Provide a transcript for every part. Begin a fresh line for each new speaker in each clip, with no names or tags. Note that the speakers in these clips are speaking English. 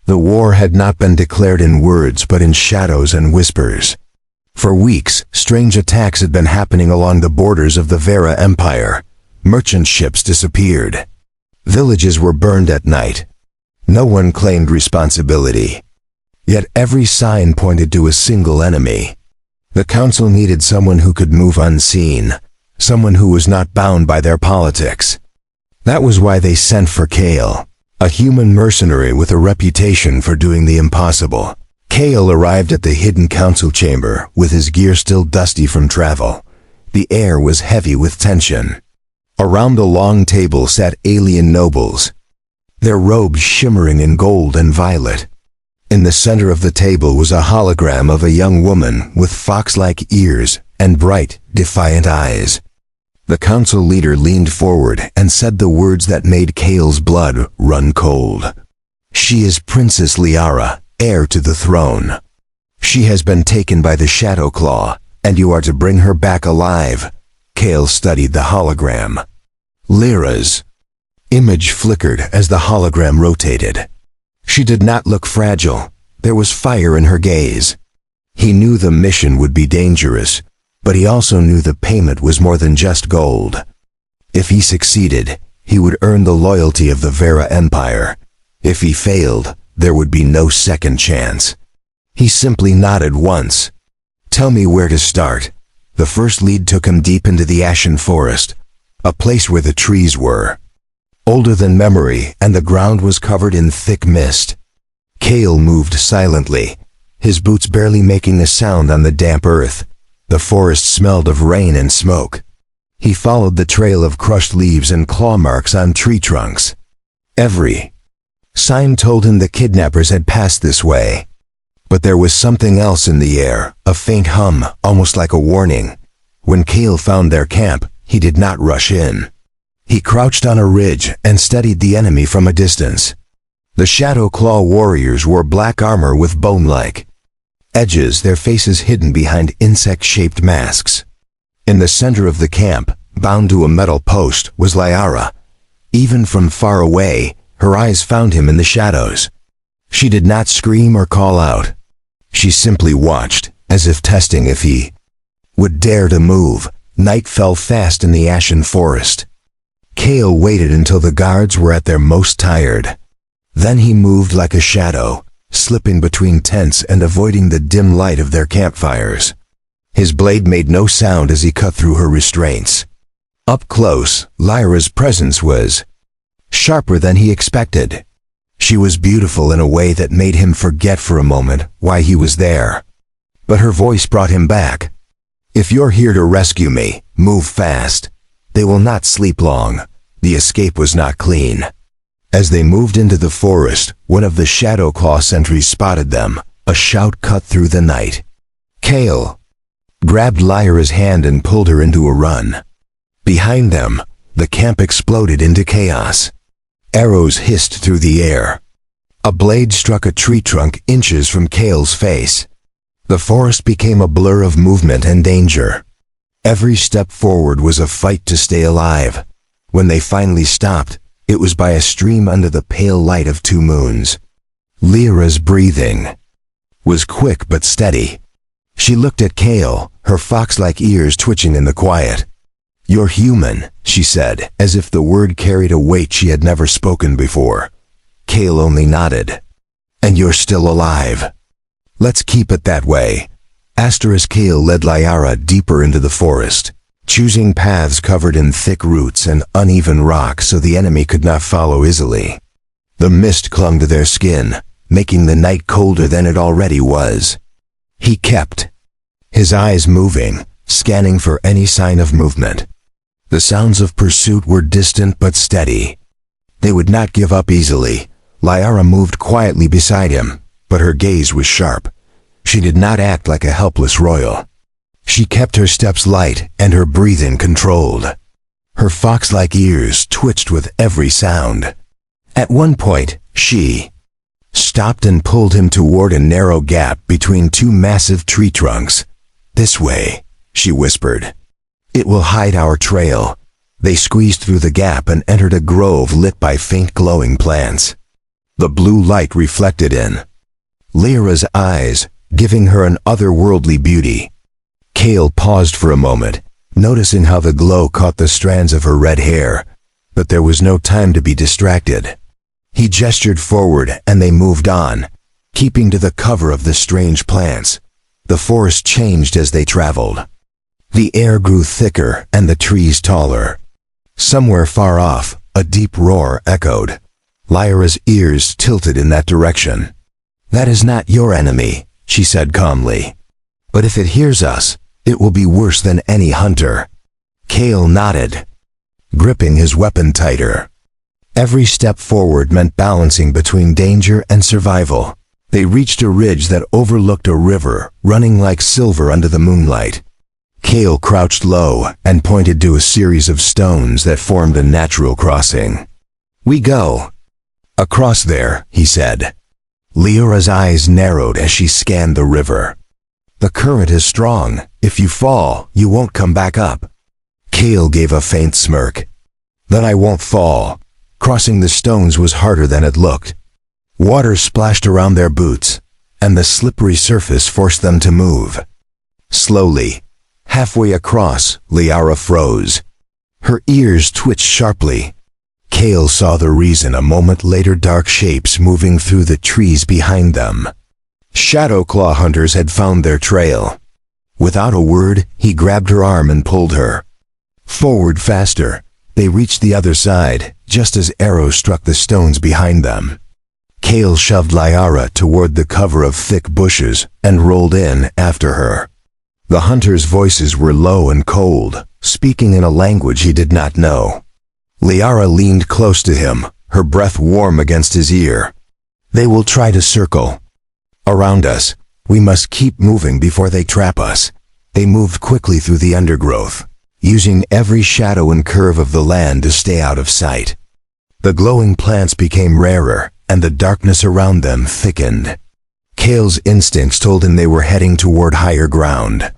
The war had not been declared in words but in shadows and whispers. For weeks, strange attacks had been happening along the borders of the Vera Empire. Merchant ships disappeared. Villages were burned at night. No one claimed responsibility. Yet every sign pointed to a single enemy. The council needed someone who could move unseen, someone who was not bound by their politics. That was why they sent for Kale, a human mercenary with a reputation for doing the impossible. Kale arrived at the hidden council chamber with his gear still dusty from travel. The air was heavy with tension. Around the long table sat alien nobles, their robes shimmering in gold and violet. In the center of the table was a hologram of a young woman with fox-like ears and bright, defiant eyes. The council leader leaned forward and said the words that made Kale's blood run cold. "She is Princess Liara, heir to the throne. She has been taken by the Shadow Claw, and you are to bring her back alive." Kale studied the hologram. Lyra's image flickered as the hologram rotated. She did not look fragile. There was fire in her gaze. He knew the mission would be dangerous, but he also knew the payment was more than just gold. If he succeeded, he would earn the loyalty of the Vera Empire. If he failed, there would be no second chance. He simply nodded once. "Tell me where to start." The first lead took him deep into the ashen forest, a place where the trees were older than memory, and the ground was covered in thick mist. Kale moved silently, his boots barely making a sound on the damp earth. The forest smelled of rain and smoke. He followed the trail of crushed leaves and claw marks on tree trunks. Every sign told him the kidnappers had passed this way. But there was something else in the air, a faint hum, almost like a warning. When Kale found their camp, he did not rush in. He crouched on a ridge and studied the enemy from a distance. The Shadow Claw warriors wore black armor with bone-like edges, their faces hidden behind insect-shaped masks. In the center of the camp, bound to a metal post, was Liara. Even from far away, her eyes found him in the shadows. She did not scream or call out. She simply watched, as if testing if he would dare to move. Night fell fast in the ashen forest. Kale waited until the guards were at their most tired. Then he moved like a shadow, slipping between tents and avoiding the dim light of their campfires. His blade made no sound as he cut through her restraints. Up close, Lyra's presence was sharper than he expected. She was beautiful in a way that made him forget for a moment why he was there. But her voice brought him back. "If you're here to rescue me, move fast. They will not sleep long." The escape was not clean. As they moved into the forest, one of the Shadow Claw sentries spotted them. A shout cut through the night. Kale grabbed Lyra's hand and pulled her into a run. Behind them, the camp exploded into chaos. Arrows hissed through the air. A blade struck a tree trunk inches from Kale's face. The forest became a blur of movement and danger. Every step forward was a fight to stay alive. When they finally stopped, it was by a stream under the pale light of two moons. Lyra's breathing was quick but steady. She looked at Kale, her fox-like ears twitching in the quiet. "You're human," she said, as if the word carried a weight she had never spoken before. Kale only nodded. "And you're still alive. Let's keep it that way." Kale led Liara deeper into the forest, choosing paths covered in thick roots and uneven rock so the enemy could not follow easily. The mist clung to their skin, making the night colder than it already was. He kept his eyes moving, scanning for any sign of movement. The sounds of pursuit were distant but steady. They would not give up easily. Liara moved quietly beside him, but her gaze was sharp. She did not act like a helpless royal. She kept her steps light and her breathing controlled. Her fox-like ears twitched with every sound. At one point, she stopped and pulled him toward a narrow gap between two massive tree trunks. "This way," she whispered. "It will hide our trail." They squeezed through the gap and entered a grove lit by faint glowing plants. the blue light reflected in Lyra's eyes, giving her an otherworldly beauty. Kale paused for a moment, noticing how the glow caught the strands of her red hair, but there was no time to be distracted. He gestured forward and they moved on, keeping to the cover of the strange plants. The forest changed as they traveled. The air grew thicker and the trees taller. Somewhere far off, a deep roar echoed. Lyra's ears tilted in that direction. "That is not your enemy," she said calmly. "But if it hears us, it will be worse than any hunter." Kale nodded, gripping his weapon tighter. Every step forward meant balancing between danger and survival. They reached a ridge that overlooked a river running like silver under the moonlight. Kale crouched low and pointed to a series of stones that formed a natural crossing. "We go." "Across there," he said. Lyra's eyes narrowed as she scanned the river. "The current is strong. If you fall, you won't come back up." Kale gave a faint smirk. "Then I won't fall." Crossing the stones was harder than it looked. Water splashed around their boots, and the slippery surface forced them to move. Slowly, halfway across, Lyra froze. Her ears twitched sharply. Kale saw the reason a moment later, dark shapes moving through the trees behind them. Shadow claw hunters had found their trail. Without a word, he grabbed her arm and pulled her forward faster. They reached the other side, just as arrows struck the stones behind them. Kale shoved Lyra toward the cover of thick bushes and rolled in after her. The hunters' voices were low and cold, speaking in a language he did not know. Lyra leaned close to him, her breath warm against his ear. "They will try to circle around us. We must keep moving before they trap us." They moved quickly through the undergrowth, using every shadow and curve of the land to stay out of sight. The glowing plants became rarer, and the darkness around them thickened. Kale's instincts told him they were heading toward higher ground.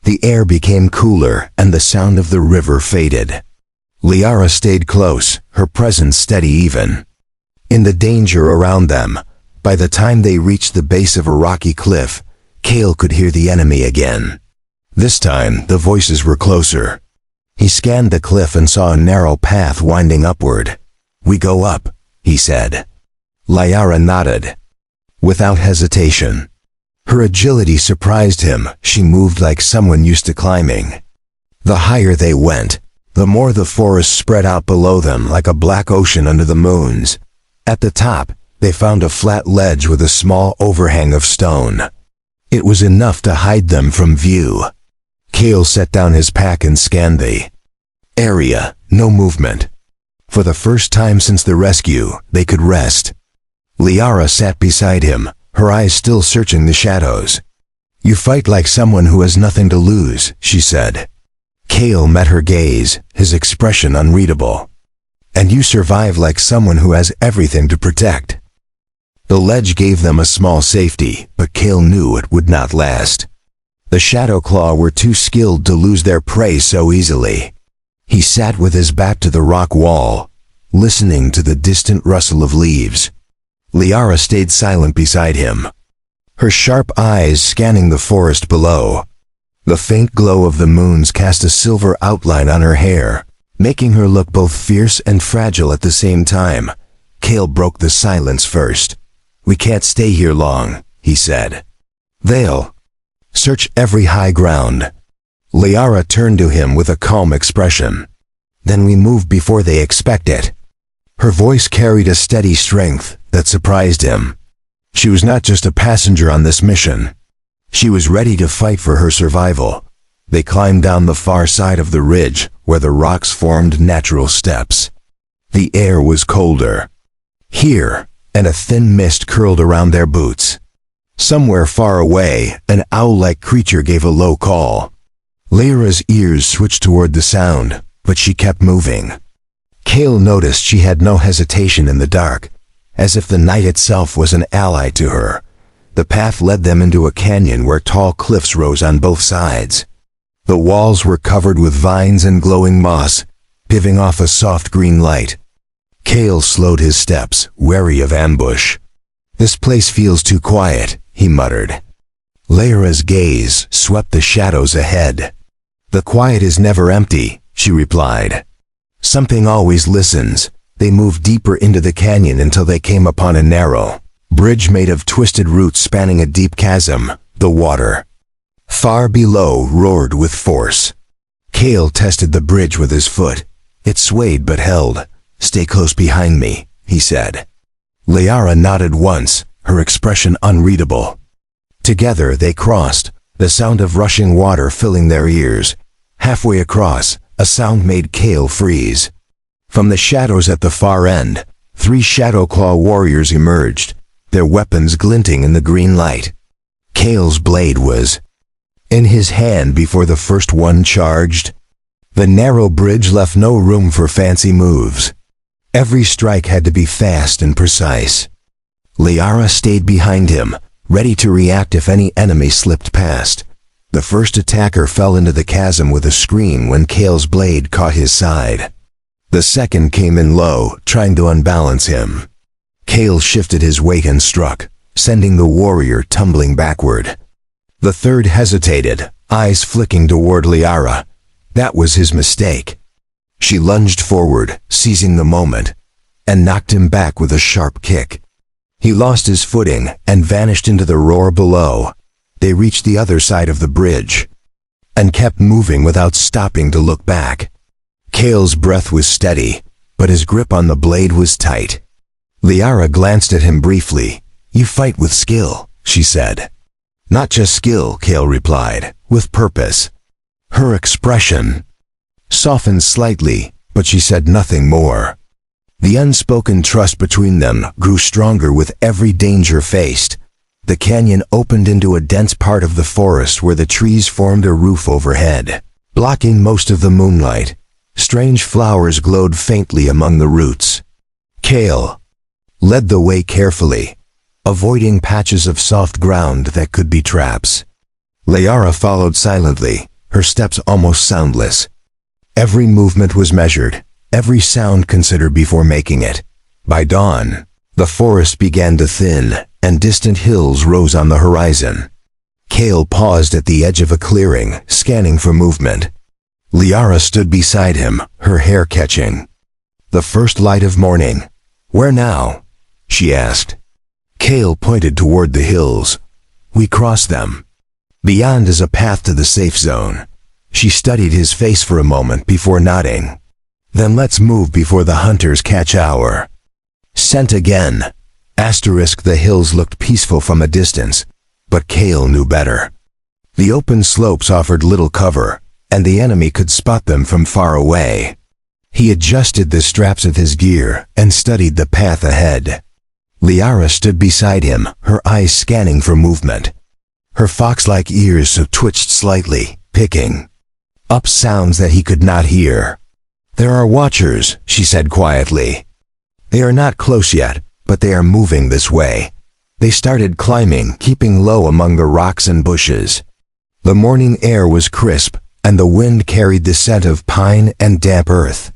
The air became cooler, and the sound of the river faded. Lyra stayed close, her presence steady even. In the danger around them, by the time they reached the base of a rocky cliff, Kale could hear the enemy again. This time, the voices were closer. He scanned the cliff and saw a narrow path winding upward. "We go up," he said. Lyra nodded, without hesitation. Her agility surprised him. She moved like someone used to climbing. The higher they went, the more the forest spread out below them like a black ocean under the moons. At the top, they found a flat ledge with a small overhang of stone. It was enough to hide them from view. Kale set down his pack and scanned the area. No movement. For the first time since the rescue, they could rest. Lyra sat beside him, her eyes still searching the shadows. "You fight like someone who has nothing to lose," she said. Kale met her gaze, his expression unreadable. "And you survive like someone who has everything to protect." The ledge gave them a small safety, but Kale knew it would not last. The Shadow Claw were too skilled to lose their prey so easily. He sat with his back to the rock wall, listening to the distant rustle of leaves. Lyra stayed silent beside him, her sharp eyes scanning the forest below. The faint glow of the moons cast a silver outline on her hair, making her look both fierce and fragile at the same time. Kale broke the silence first. "We can't stay here long," he said. "They'll search every high ground." Lyra turned to him with a calm expression. "Then we move before they expect it." Her voice carried a steady strength that surprised him. She was not just a passenger on this mission. She was ready to fight for her survival. They climbed down the far side of the ridge, where the rocks formed natural steps. The air was colder here, and a thin mist curled around their boots. Somewhere far away, an owl-like creature gave a low call. Lyra's ears switched toward the sound, but she kept moving. Kale noticed she had no hesitation in the dark, as if the night itself was an ally to her. The path led them into a canyon where tall cliffs rose on both sides. The walls were covered with vines and glowing moss, giving off a soft green light. Kale slowed his steps, wary of ambush. "This place feels too quiet," he muttered. Heiress' gaze swept the shadows ahead. "The quiet is never empty," she replied. "Something always listens." They moved deeper into the canyon until they came upon a narrow bridge made of twisted roots spanning a deep chasm. The water far below roared with force. Kale tested the bridge with his foot. It swayed but held. "Stay close behind me," he said. Liara nodded once, her expression unreadable. Together they crossed, the sound of rushing water filling their ears. Halfway across, a sound made Kale freeze. From the shadows at the far end, 3 Shadowclaw warriors emerged, their weapons glinting in the green light. Kale's blade was in his hand before the first one charged. The narrow bridge left no room for fancy moves. Every strike had to be fast and precise. Liara stayed behind him, ready to react if any enemy slipped past. The first attacker fell into the chasm with a scream when Kale's blade caught his side. The second came in low, trying to unbalance him. Kale shifted his weight and struck, sending the warrior tumbling backward. The third hesitated, eyes flicking toward Liara. That was his mistake. She lunged forward, seizing the moment, and knocked him back with a sharp kick. He lost his footing and vanished into the roar below. They reached the other side of the bridge and kept moving without stopping to look back. Kale's breath was steady, but his grip on the blade was tight. Liara glanced at him briefly. "You fight with skill," she said. "Not just skill," Kale replied, "with purpose." Her expression softened slightly, but she said nothing more. The unspoken trust between them grew stronger with every danger faced. The canyon opened into a dense part of the forest where the trees formed a roof overhead, blocking most of the moonlight. Strange flowers glowed faintly among the roots. Kale led the way carefully, avoiding patches of soft ground that could be traps. Liara followed silently, her steps almost soundless. Every movement was measured, every sound considered before making it. By dawn, the forest began to thin, and distant hills rose on the horizon. Kale paused at the edge of a clearing, scanning for movement. Liara stood beside him, her hair catching the first light of morning. "Where now?" she asked. Kale pointed toward the hills. "We cross them. Beyond is a path to the safe zone." She studied his face for a moment before nodding. "Then let's move before the hunters catch our scent again." The hills looked peaceful from a distance, but Kale knew better. The open slopes offered little cover, and the enemy could spot them from far away. He adjusted the straps of his gear and studied the path ahead. Liara stood beside him, her eyes scanning for movement. Her fox-like ears twitched slightly, picking up sounds that he could not hear. "There are watchers," she said quietly. "They are not close yet, but they are moving this way." They started climbing, keeping low among the rocks and bushes. The morning air was crisp, and the wind carried the scent of pine and damp earth.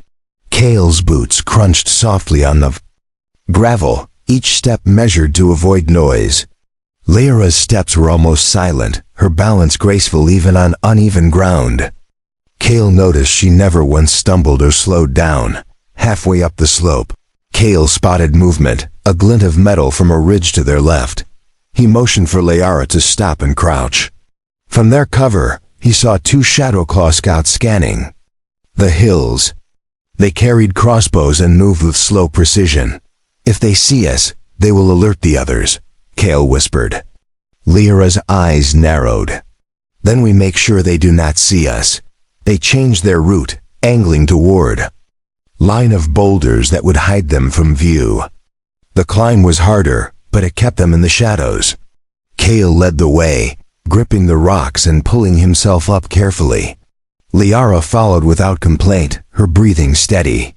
Kale's boots crunched softly on the gravel, each step measured to avoid noise. Liara's steps were almost silent, her balance graceful even on uneven ground. Kale noticed she never once stumbled or slowed down. Halfway up the slope, Kale spotted movement, a glint of metal from a ridge to their left. He motioned for Liara to stop and crouch. From their cover, he saw 2 Shadowclaw scouts scanning the hills. They carried crossbows and moved with slow precision. "If they see us, they will alert the others," Kale whispered. Liara's eyes narrowed. "Then we make sure they do not see us." They changed their route, angling toward line of boulders that would hide them from view. The climb was harder, but it kept them in the shadows. Kale led the way, gripping the rocks and pulling himself up carefully. Liara followed without complaint, her breathing steady.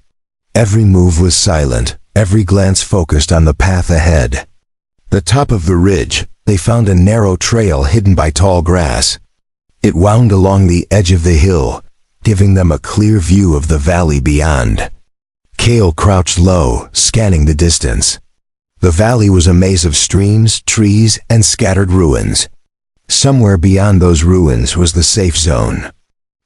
Every move was silent, every glance focused on the path ahead. The top of the ridge, they found a narrow trail hidden by tall grass. It wound along the edge of the hill, giving them a clear view of the valley beyond. Kale crouched low, scanning the distance. The valley was a maze of streams, trees, and scattered ruins. Somewhere beyond those ruins was the safe zone.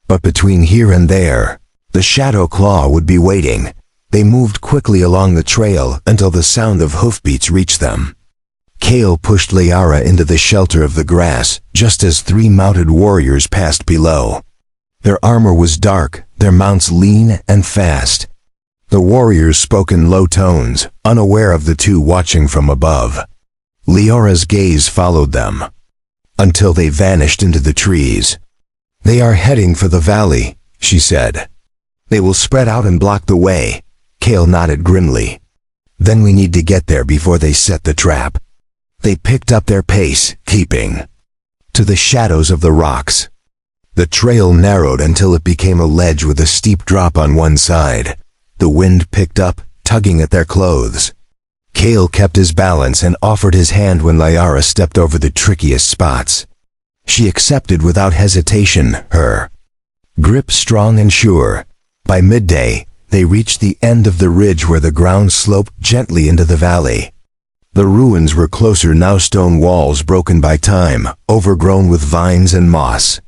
But between here and there, the Shadow Claw would be waiting. They moved quickly along the trail until the sound of hoofbeats reached them. Kale pushed Liara into the shelter of the grass just as 3 mounted warriors passed below. Their armor was dark, their mounts lean and fast. The warriors spoke in low tones, unaware of the 2 watching from above. Liara's gaze followed them, until they vanished into the trees. "They are heading for the valley," she said. "They will spread out and block the way." Kale nodded grimly. "Then we need to get there before they set the trap." They picked up their pace, keeping to the shadows of the rocks. The trail narrowed until it became a ledge with a steep drop on one side. The wind picked up, tugging at their clothes. Kale kept his balance and offered his hand when Liara stepped over the trickiest spots. She accepted without hesitation, her grip strong and sure. By midday, they reached the end of the ridge where the ground sloped gently into the valley. The ruins were closer now, stone walls broken by time, overgrown with vines and moss.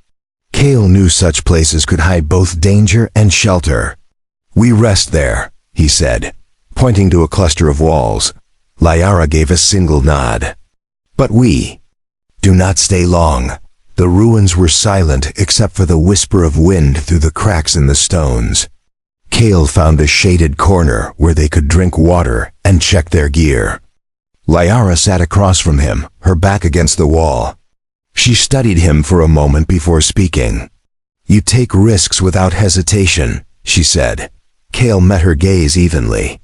Kale knew such places could hide both danger and shelter. "We rest there," he said, pointing to a cluster of walls. Liara gave a single nod. "But we do not stay long." The ruins were silent except for the whisper of wind through the cracks in the stones. Kale found a shaded corner where they could drink water and check their gear. Liara sat across from him, her back against the wall. She studied him for a moment before speaking. "You take risks without hesitation," she said. Kale met her gaze evenly.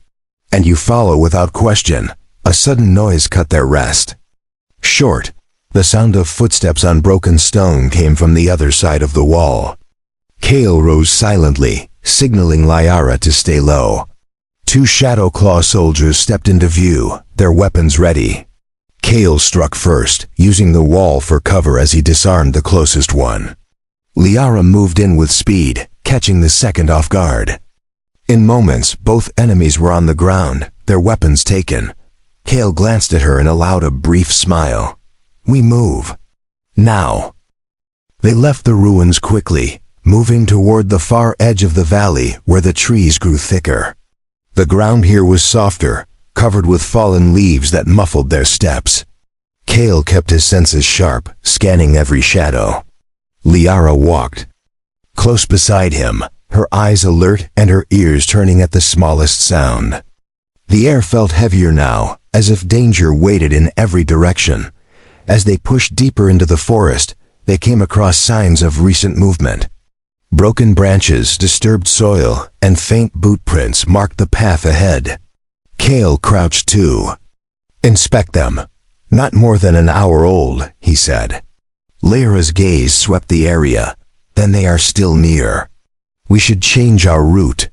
"And you follow without question." A sudden noise cut their rest. Short, the sound of footsteps on broken stone came from the other side of the wall. Kale rose silently, signaling Liara to stay low. 2 Shadow Claw soldiers stepped into view, their weapons ready. Kale struck first, using the wall for cover as he disarmed the closest one. Liara moved in with speed, catching the second off guard. In moments, both enemies were on the ground, their weapons taken. Kale glanced at her and allowed a brief smile. "We move. Now." They left the ruins quickly, moving toward the far edge of the valley where the trees grew thicker. The ground here was softer, covered with fallen leaves that muffled their steps. Kale kept his senses sharp, scanning every shadow. Liara walked close beside him, her eyes alert and her ears turning at the smallest sound. The air felt heavier now, as if danger waited in every direction. As they pushed deeper into the forest, they came across signs of recent movement. Broken branches, disturbed soil, and faint boot prints marked the path ahead. Kale crouched too. "Inspect them. Not more than an hour old," he said. Liara's gaze swept the area. "Then they are still near. We should change our route."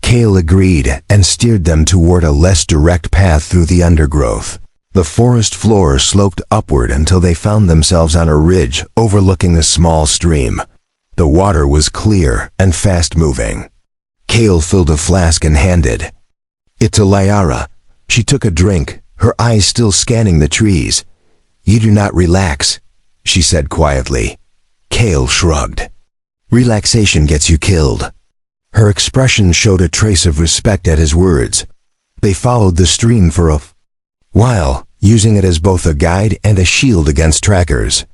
Kale agreed and steered them toward a less direct path through the undergrowth. The forest floor sloped upward until they found themselves on a ridge overlooking a small stream. The water was clear and fast-moving. Kale filled a flask and handed it to Liara. She took a drink, her eyes still scanning the trees. "You do not relax," she said quietly. Kale shrugged. "Relaxation gets you killed." Her expression showed a trace of respect at his words. They followed the stream for a while, using it as both a guide and a shield against trackers.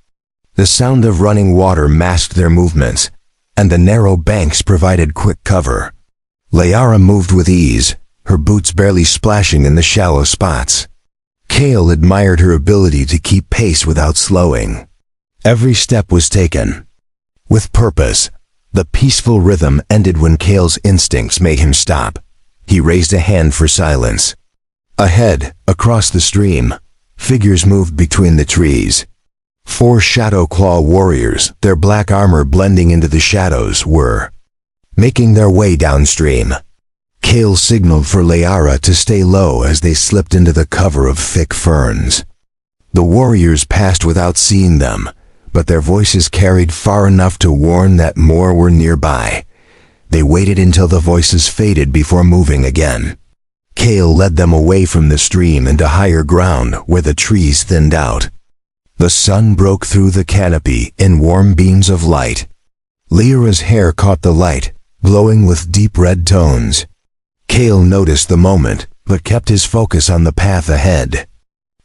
The sound of running water masked their movements, and the narrow banks provided quick cover. Liara moved with ease, her boots barely splashing in the shallow spots. Kale admired her ability to keep pace without slowing. Every step was taken with purpose. The peaceful rhythm ended when Kale's instincts made him stop. He raised a hand for silence. Ahead, across the stream, figures moved between the trees. 4 Shadow Claw warriors, their black armor blending into the shadows, were making their way downstream. Kale signaled for Liara to stay low as they slipped into the cover of thick ferns. The warriors passed without seeing them, but their voices carried far enough to warn that more were nearby. They waited until the voices faded before moving again. Kale led them away from the stream into higher ground where the trees thinned out. The sun broke through the canopy in warm beams of light. Lyra's hair caught the light, glowing with deep red tones. Kale noticed the moment, but kept his focus on the path ahead.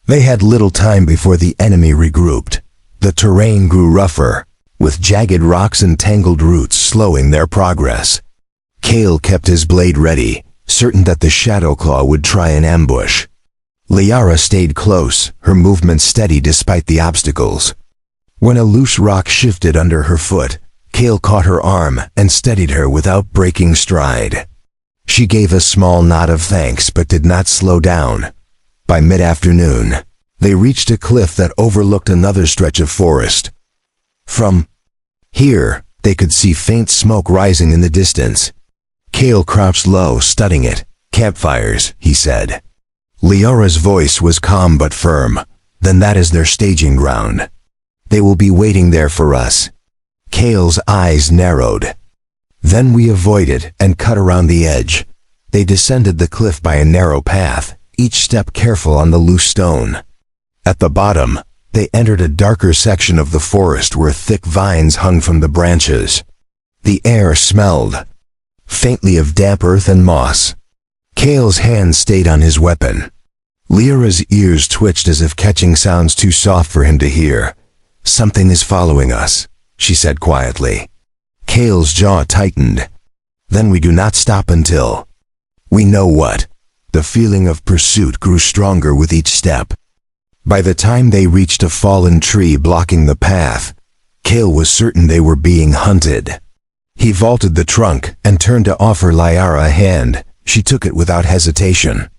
They had little time before the enemy regrouped. The terrain grew rougher, with jagged rocks and tangled roots slowing their progress. Kale kept his blade ready, certain that the Shadowclaw would try an ambush. Lyra stayed close, her movement steady despite the obstacles. When a loose rock shifted under her foot, Kale caught her arm and steadied her without breaking stride. She gave a small nod of thanks but did not slow down. By mid-afternoon, they reached a cliff that overlooked another stretch of forest. From here, they could see faint smoke rising in the distance. Kale crouched low, studying it. "Campfires," he said. Lyra's voice was calm but firm. "Then that is their staging ground. They will be waiting there for us." Kale's eyes narrowed. "Then we avoided and cut around the edge." They descended the cliff by a narrow path, each step careful on the loose stone. At the bottom, they entered a darker section of the forest where thick vines hung from the branches. The air smelled faintly of damp earth and moss. Kale's hand stayed on his weapon. Lyra's ears twitched as if catching sounds too soft for him to hear. "Something is following us," she said quietly. Kale's jaw tightened. "Then we do not stop until we know what." The feeling of pursuit grew stronger with each step. By the time they reached a fallen tree blocking the path, Kale was certain they were being hunted. He vaulted the trunk and turned to offer Lyra a hand. She took it without hesitation.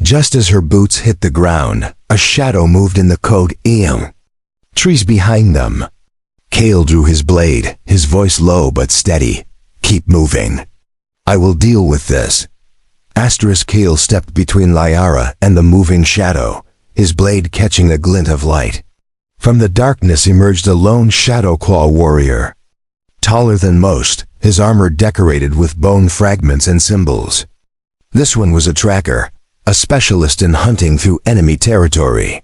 Just as her boots hit the ground, a shadow moved in the cold trees behind them. Kale drew his blade, his voice low but steady. "Keep moving. I will deal with this." Kale stepped between Lyra and the moving shadow, his blade catching a glint of light. From the darkness emerged a lone Shadowclaw warrior. Taller than most, his armor decorated with bone fragments and symbols. This one was a tracker, a specialist in hunting through enemy territory.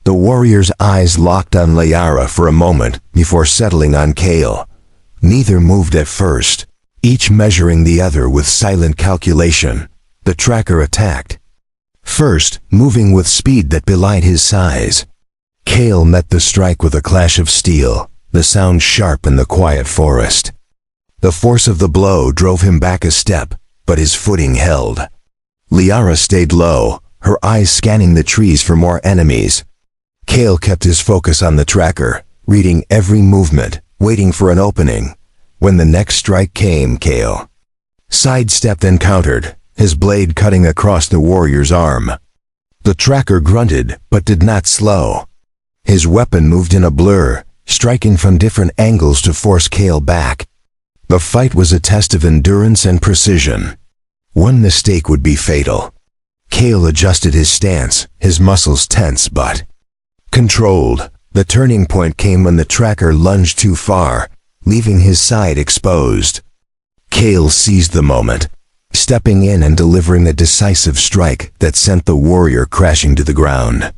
The warrior's eyes locked on Lyra for a moment before settling on Kale. Neither moved at first, each measuring the other with silent calculation. The tracker attacked. First, moving with speed that belied his size. Kale met the strike with a clash of steel, the sound sharp in the quiet forest. The force of the blow drove him back a step, but his footing held. Lyra stayed low, her eyes scanning the trees for more enemies. Kale kept his focus on the tracker, reading every movement, waiting for an opening. When the next strike came, Kale sidestepped and countered, his blade cutting across the warrior's arm. The tracker grunted, but did not slow. His weapon moved in a blur, striking from different angles to force Kale back. The fight was a test of endurance and precision. One mistake would be fatal. Kale adjusted his stance, his muscles tense but controlled. The turning point came when the tracker lunged too far, leaving his side exposed. Kale seized the moment, stepping in and delivering a decisive strike that sent the warrior crashing to the ground.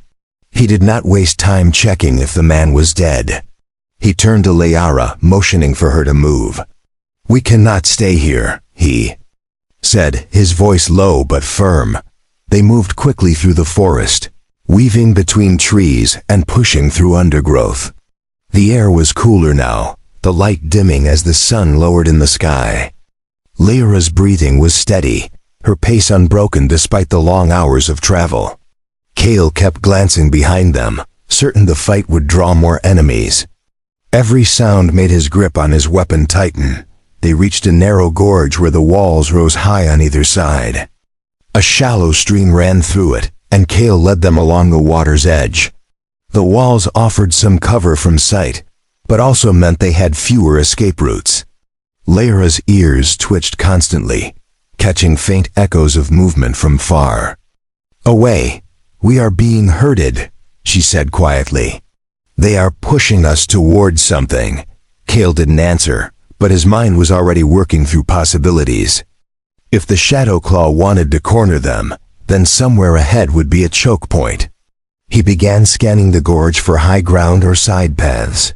He did not waste time checking if the man was dead. He turned to Lyra, motioning for her to move. "We cannot stay here," he said, his voice low but firm. They moved quickly through the forest, weaving between trees and pushing through undergrowth. The air was cooler now, the light dimming as the sun lowered in the sky. Lyra's breathing was steady, her pace unbroken despite the long hours of travel. Kale kept glancing behind them, certain the fight would draw more enemies. Every sound made his grip on his weapon tighten. They reached a narrow gorge where the walls rose high on either side. A shallow stream ran through it, and Kale led them along the water's edge. The walls offered some cover from sight, but also meant they had fewer escape routes. Lyra's ears twitched constantly, catching faint echoes of movement from far. "Away! We are being herded," she said quietly. "They are pushing us towards something." Kale didn't answer, but his mind was already working through possibilities. If the Shadow Claw wanted to corner them, then somewhere ahead would be a choke point. He began scanning the gorge for high ground or side paths.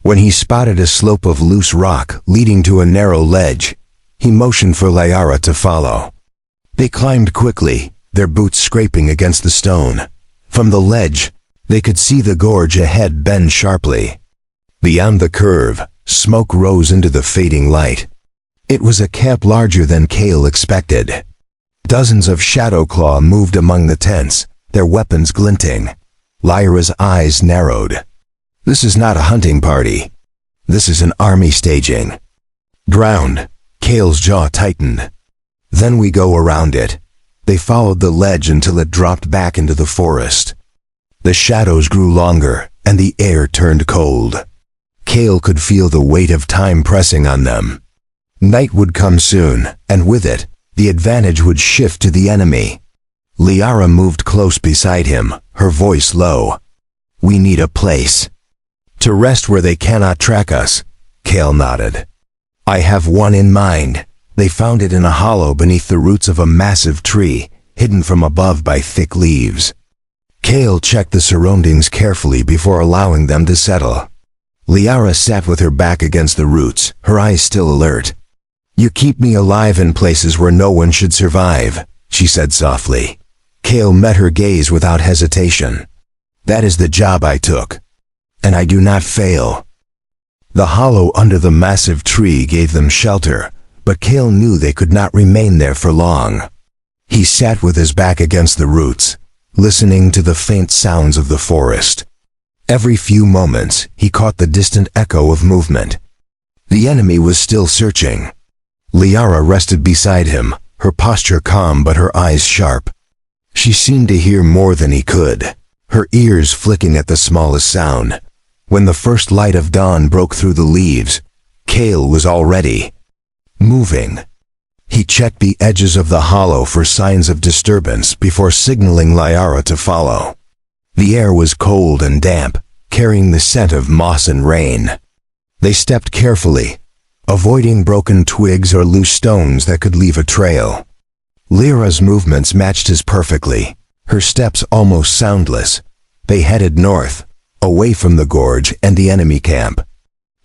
When he spotted a slope of loose rock leading to a narrow ledge, he motioned for Liara to follow. They climbed quickly, their boots scraping against the stone. From the ledge, they could see the gorge ahead bend sharply. Beyond the curve, smoke rose into the fading light. It was a camp larger than Kale expected. Dozens of Shadow Claw moved among the tents, their weapons glinting. Lyra's eyes narrowed. This is not a hunting party. This is an army staging. Ground. Kale's jaw tightened. Then we go around it. They followed the ledge until it dropped back into the forest. The shadows grew longer, and the air turned cold. Kale could feel the weight of time pressing on them. Night would come soon, and with it, the advantage would shift to the enemy. Liara moved close beside him, her voice low. We need a place. To rest where they cannot track us. Kale nodded. I have one in mind. They found it in a hollow beneath the roots of a massive tree, hidden from above by thick leaves. Kale checked the surroundings carefully before allowing them to settle. Liara sat with her back against the roots, her eyes still alert. You keep me alive in places where no one should survive, she said softly. Kale met her gaze without hesitation. That is the job I took. And I do not fail. The hollow under the massive tree gave them shelter, but Kale knew they could not remain there for long. He sat with his back against the roots, listening to the faint sounds of the forest. Every few moments, he caught the distant echo of movement. The enemy was still searching. Liara rested beside him, her posture calm but her eyes sharp. She seemed to hear more than he could, her ears flicking at the smallest sound. When the first light of dawn broke through the leaves, Kale was already moving. He checked the edges of the hollow for signs of disturbance before signaling Liara to follow. The air was cold and damp, carrying the scent of moss and rain. They stepped carefully, avoiding broken twigs or loose stones that could leave a trail. Lyra's movements matched his perfectly, her steps almost soundless. They headed north, away from the gorge and the enemy camp.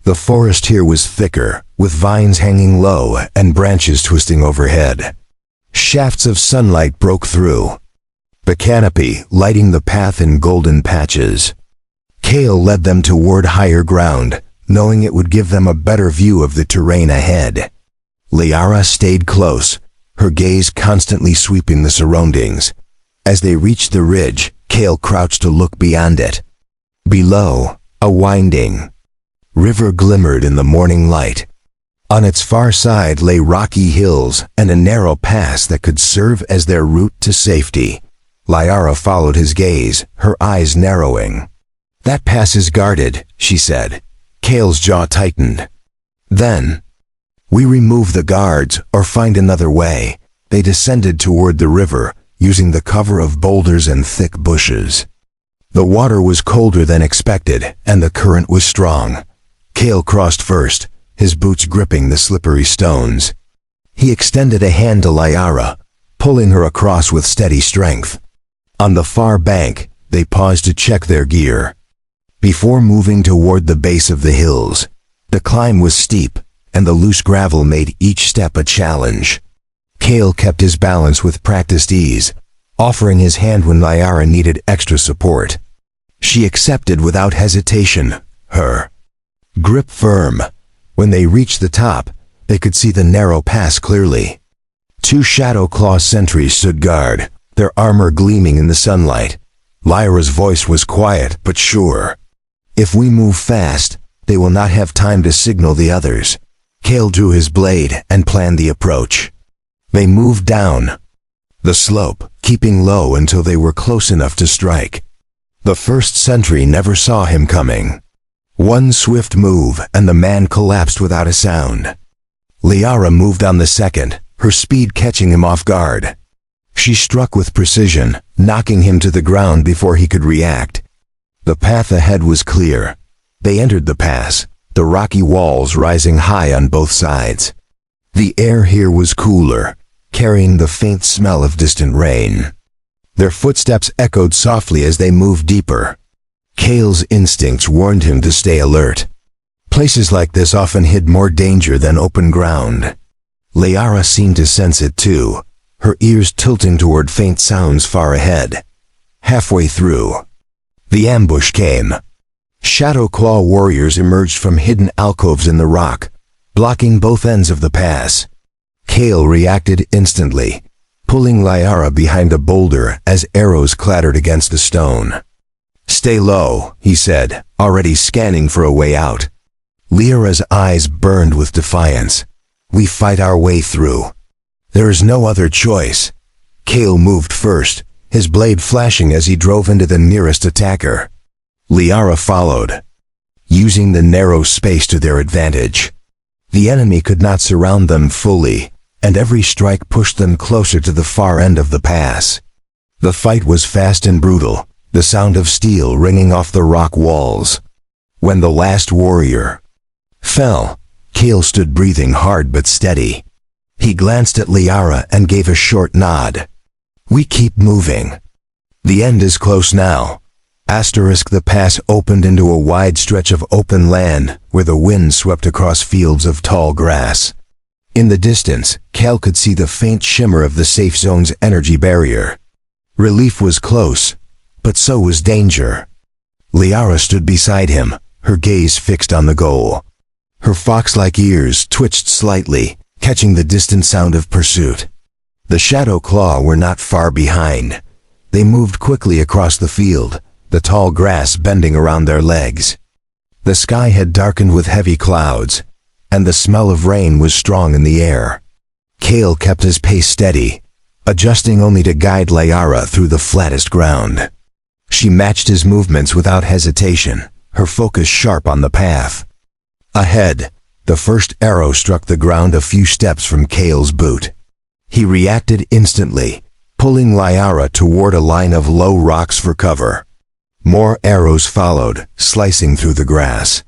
The forest here was thicker, with vines hanging low and branches twisting overhead. Shafts of sunlight broke through, the canopy lighting the path in golden patches. Kale led them toward higher ground, knowing it would give them a better view of the terrain ahead. Liara stayed close, her gaze constantly sweeping the surroundings. As they reached the ridge, Kale crouched to look beyond it. Below, a winding river glimmered in the morning light. On its far side lay rocky hills and a narrow pass that could serve as their route to safety. Liara followed his gaze, her eyes narrowing. That pass is guarded, she said. Kale's jaw tightened. Then, we remove the guards or find another way. They descended toward the river, using the cover of boulders and thick bushes. The water was colder than expected, and the current was strong. Kale crossed first, his boots gripping the slippery stones. He extended a hand to Liara, pulling her across with steady strength. On the far bank, they paused to check their gear. Before moving toward the base of the hills, the climb was steep, and the loose gravel made each step a challenge. Kale kept his balance with practiced ease, offering his hand when Liara needed extra support. She accepted without hesitation, her grip firm. When they reached the top, they could see the narrow pass clearly. 2 Shadow Claw sentries stood guard, their armor gleaming in the sunlight. Lyra's voice was quiet but sure. If we move fast, they will not have time to signal the others. Kale drew his blade and planned the approach. They moved down the slope, keeping low until they were close enough to strike. The first sentry never saw him coming. One swift move and the man collapsed without a sound. Liara moved on the second, her speed catching him off guard. She struck with precision, knocking him to the ground before he could react. The path ahead was clear. They entered the pass, the rocky walls rising high on both sides. The air here was cooler, carrying the faint smell of distant rain. Their footsteps echoed softly as they moved deeper. Kale's instincts warned him to stay alert. Places like this often hid more danger than open ground. Liara seemed to sense it too, her ears tilting toward faint sounds far ahead. Halfway through, the ambush came. Shadow Claw warriors emerged from hidden alcoves in the rock, blocking both ends of the pass. Kale reacted instantly, pulling Liara behind a boulder as arrows clattered against the stone. "Stay low," he said, already scanning for a way out. Liara's eyes burned with defiance. "We fight our way through. There is no other choice." Kale moved first, his blade flashing as he drove into the nearest attacker. Liara followed, using the narrow space to their advantage. The enemy could not surround them fully, and every strike pushed them closer to the far end of the pass. The fight was fast and brutal, the sound of steel ringing off the rock walls. When the last warrior fell, Kale stood breathing hard but steady. He glanced at Liara and gave a short nod. "We keep moving. The end is close now." The pass opened into a wide stretch of open land where the wind swept across fields of tall grass. In the distance, Kale could see the faint shimmer of the safe zone's energy barrier. Relief was close, but so was danger. Liara stood beside him, her gaze fixed on the goal. Her fox-like ears twitched slightly, catching the distant sound of pursuit. The Shadow Claw were not far behind. They moved quickly across the field, the tall grass bending around their legs. The sky had darkened with heavy clouds, and the smell of rain was strong in the air. Kale kept his pace steady, adjusting only to guide Liara through the flattest ground. She matched his movements without hesitation, her focus sharp on the path. Ahead, the first arrow struck the ground a few steps from Kale's boot. He reacted instantly, pulling Liara toward a line of low rocks for cover. More arrows followed, slicing through the grass.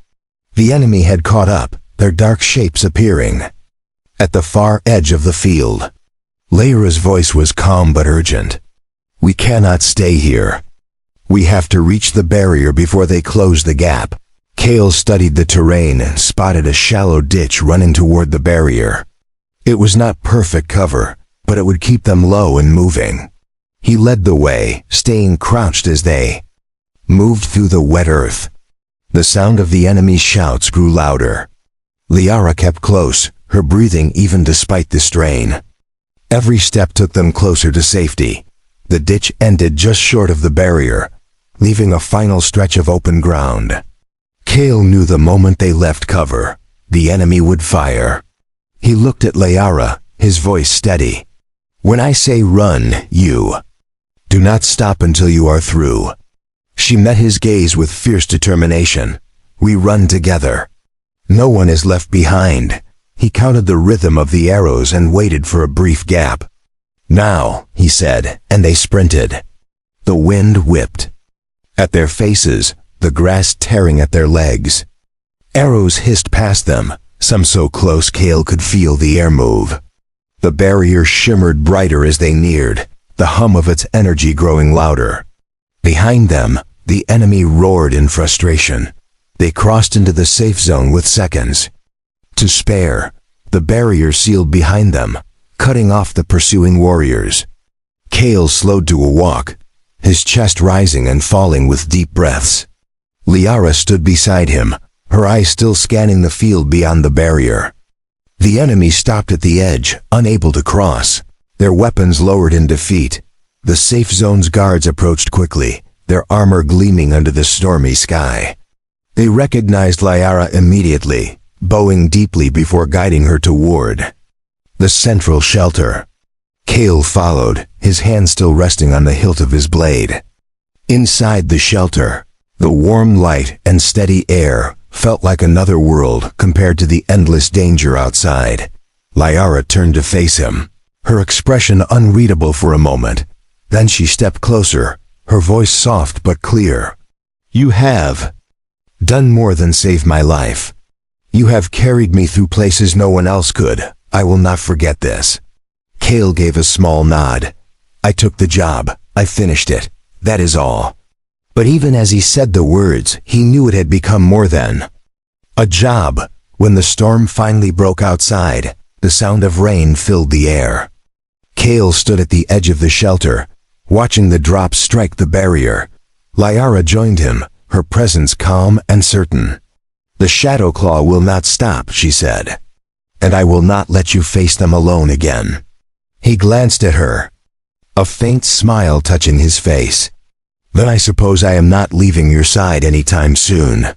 The enemy had caught up, their dark shapes appearing. At the far edge of the field, Liara's voice was calm but urgent. "We cannot stay here. We have to reach the barrier before they close the gap." Kale studied the terrain and spotted a shallow ditch running toward the barrier. It was not perfect cover, but it would keep them low and moving. He led the way, staying crouched as they moved through the wet earth. The sound of the enemy's shouts grew louder. Liara kept close, her breathing even despite the strain. Every step took them closer to safety. The ditch ended just short of the barrier, leaving a final stretch of open ground. Kale knew the moment they left cover, the enemy would fire. He looked at Liara, his voice steady. "When I say run, you do not stop until you are through." She met his gaze with fierce determination. "We run together. No one is left behind." He counted the rhythm of the arrows and waited for a brief gap. "Now," he said, and they sprinted. The wind whipped at their faces, the grass tearing at their legs. Arrows hissed past them, some so close Kale could feel the air move. The barrier shimmered brighter as they neared, the hum of its energy growing louder. Behind them, the enemy roared in frustration. They crossed into the safe zone with seconds to spare. The barrier sealed behind them, cutting off the pursuing warriors. Kale slowed to a walk, his chest rising and falling with deep breaths. Liara stood beside him, her eyes still scanning the field beyond the barrier. The enemy stopped at the edge, unable to cross, their weapons lowered in defeat. The safe zone's guards approached quickly, their armor gleaming under the stormy sky. They recognized Liara immediately, bowing deeply before guiding her toward the central shelter. Kale followed, his hand still resting on the hilt of his blade. Inside the shelter, the warm light and steady air felt like another world compared to the endless danger outside. Liara turned to face him, her expression unreadable for a moment. Then she stepped closer, her voice soft but clear. "You have done more than save my life. You have carried me through places no one else could. I will not forget this. Kale gave a small nod. I took the job. I finished it. That is all. But even as he said the words, he knew it had become more than a job. When the storm finally broke outside, the sound of rain filled the air. Kale stood at the edge of the shelter, watching the drops strike the barrier. Liara joined him, her presence calm and certain. The Shadow Claw will not stop, she said. And I will not let you face them alone again. He glanced at her, a faint smile touching his face. Then I suppose I am not leaving your side anytime soon.